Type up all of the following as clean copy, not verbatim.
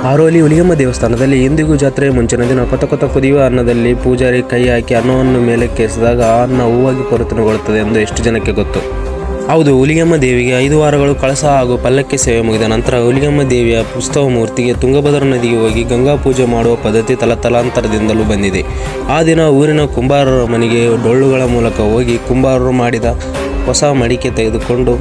ಆರೋಲಿ ಹುಲಿಗೆಮ್ಮ ದೇವಸ್ಥಾನದಲ್ಲಿ ಇಂದಿಗೂ ಜಾತ್ರೆಯ ಮುಂಚಿನ ದಿನ ಕೊತ ಕುದಿಯುವ ಅನ್ನದಲ್ಲಿ ಪೂಜಾರಿ ಕೈ ಹಾಕಿ ಅನ್ನವನ್ನು ಮೇಲಕ್ಕೆ ಎಸೆದಾಗ ಆ ಅನ್ನ ಹೂವಾಗಿ ಪರಿವರ್ತನೆಗೊಳ್ಳುತ್ತದೆ ಎಂದು ಎಷ್ಟು ಜನಕ್ಕೆ ಗೊತ್ತು? ಹೌದು, ಹುಲಿಗೆಮ್ಮ ದೇವಿಗೆ 5 ವಾರಗಳು ಕಳಸ ಹಾಗೂ ಪಲ್ಲಕ್ಕಿ ಸೇವೆ ಮುಗಿದ ನಂತರ ಹುಲಿಗೆಮ್ಮ ದೇವಿಯ ಉತ್ಸವ ಮೂರ್ತಿಗೆ ತುಂಗಭದ್ರಾ ನದಿಗೆ ಹೋಗಿ ಗಂಗಾ ಪೂಜೆ ಮಾಡುವ ಪದ್ಧತಿ ತಲತಲಾಂತರದಿಂದಲೂ ಬಂದಿದೆ. ಆ ದಿನ ಊರಿನ ಕುಂಬಾರರ ಮನೆಗೆ ಡೊಳ್ಳುಗಳ ಮೂಲಕ ಹೋಗಿ ಕುಂಬಾರರು ಮಾಡಿದ ಹೊಸ ಮಡಿಕೆ ತೆಗೆದುಕೊಂಡು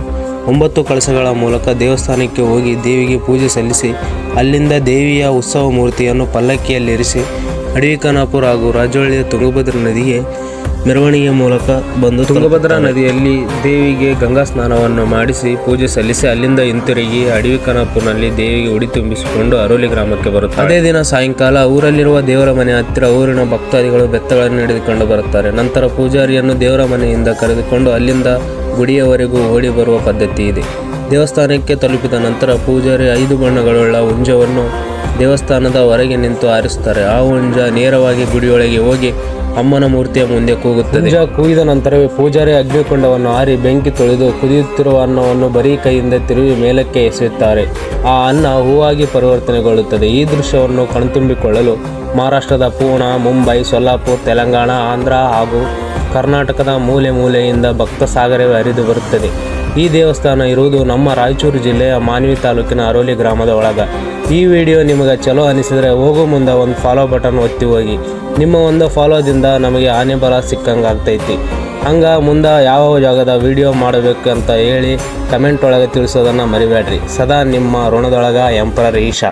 9 ಕಳಸಗಳ ಮೂಲಕ ದೇವಸ್ಥಾನಕ್ಕೆ ಹೋಗಿ ದೇವಿಗೆ ಪೂಜೆ ಸಲ್ಲಿಸಿ ಅಲ್ಲಿಂದ ದೇವಿಯ ಉತ್ಸವ ಮೂರ್ತಿಯನ್ನು ಪಲ್ಲಕ್ಕಿಯಲ್ಲಿರಿಸಿ ಅಡವಿಖಾನಾಪುರ ಹಾಗೂ ರಾಜೋಳಿಯ ತುಂಗಭದ್ರಾ ನದಿಗೆ ಮೆರವಣಿಗೆ ಮೂಲಕ ಬಂದು ತುಂಗಭದ್ರಾ ನದಿಯಲ್ಲಿ ದೇವಿಗೆ ಗಂಗಾ ಸ್ನಾನವನ್ನು ಮಾಡಿಸಿ ಪೂಜೆ ಸಲ್ಲಿಸಿ ಅಲ್ಲಿಂದ ಹಿಂತಿರುಗಿ ಅಡವಿಖಾನಾಪುರನಲ್ಲಿ ದೇವಿಗೆ ಉಡಿ ತುಂಬಿಸಿಕೊಂಡು ಅರೋಲಿ ಗ್ರಾಮಕ್ಕೆ ಬರುತ್ತಾರೆ. ಅದೇ ದಿನ ಸಾಯಂಕಾಲ ಊರಲ್ಲಿರುವ ದೇವರ ಮನೆ ಹತ್ತಿರ ಊರಿನ ಭಕ್ತಾದಿಗಳು ಬೆತ್ತಗಳನ್ನು ಹಿಡಿದುಕೊಂಡು ಬರುತ್ತಾರೆ. ನಂತರ ಪೂಜಾರಿಯನ್ನು ದೇವರ ಮನೆಯಿಂದ ಕರೆದುಕೊಂಡು ಅಲ್ಲಿಂದ ಗುಡಿಯವರೆಗೂ ಓಡಿ ಬರುವ ಪದ್ಧತಿ ಇದೆ. ದೇವಸ್ಥಾನಕ್ಕೆ ತಲುಪಿದ ನಂತರ ಪೂಜಾರಿ 5 ಬಣ್ಣಗಳುಳ್ಳ ಹುಂಜವನ್ನು ದೇವಸ್ಥಾನದ ಹೊರಗೆ ನಿಂತು ಹಾರಿಸುತ್ತಾರೆ. ಆ ಹುಂಜ ನೇರವಾಗಿ ಗುಡಿಯೊಳಗೆ ಹೋಗಿ ಅಮ್ಮನ ಮೂರ್ತಿಯ ಮುಂದೆ ಕೂಗುತ್ತದೆ. ಹುಂಜ ಕೂಗಿದ ನಂತರವೇ ಪೂಜಾರಿ ಅಗ್ನಿಕೊಂಡವನ್ನು ಹಾರಿ ಬೆಂಕಿ ತೊಳೆದು ಕುದಿಯುತ್ತಿರುವ ಅನ್ನವನ್ನು ಬರೀ ಕೈಯಿಂದ ತಿರುವಿ ಮೇಲಕ್ಕೆ ಎಸೆಯುತ್ತಾರೆ. ಆ ಅನ್ನ ಹೂವಾಗಿ ಪರಿವರ್ತನೆಗೊಳ್ಳುತ್ತದೆ. ಈ ದೃಶ್ಯವನ್ನು ಕಣ್ತುಂಬಿಕೊಳ್ಳಲು ಮಹಾರಾಷ್ಟ್ರದ ಪೂನಾ, ಮುಂಬೈ, ಸೊಲ್ಲಾಪುರ, ತೆಲಂಗಾಣ, ಆಂಧ್ರ ಹಾಗೂ ಕರ್ನಾಟಕದ ಮೂಲೆ ಮೂಲೆಯಿಂದ ಭಕ್ತ ಸಾಗರವೇ ಹರಿದು ಬರುತ್ತದೆ. ಈ ದೇವಸ್ಥಾನ ಇರುವುದು ನಮ್ಮ ರಾಯಚೂರು ಜಿಲ್ಲೆಯ ಮಾನ್ವಿ ತಾಲೂಕಿನ ಅರೋಲಿ ಗ್ರಾಮದ ಒಳಗ. ಈ ವಿಡಿಯೋ ನಿಮಗೆ ಚಲೋ ಅನಿಸಿದರೆ ಹೋಗೋ ಮುಂದೆ ಒಂದು ಫಾಲೋ ಬಟನ್ ಒತ್ತಿ ಹೋಗಿ. ನಿಮ್ಮ ಒಂದು ಫಾಲೋದಿಂದ ನಮಗೆ ಆನೆ ಬಲ ಸಿಕ್ಕಂಗೆ ಆಗ್ತೈತಿ. ಹಂಗೆ ಮುಂದೆ ಯಾವ ಜಾಗದ ವಿಡಿಯೋ ಮಾಡಬೇಕು ಅಂತ ಹೇಳಿ ಕಮೆಂಟ್ ಒಳಗೆ ತಿಳಿಸೋದನ್ನು ಮರಿಬೇಡ್ರಿ. ಸದಾ ನಿಮ್ಮ ಋಣದೊಳಗ ಎಂಪರರ್ ಈಶಾ.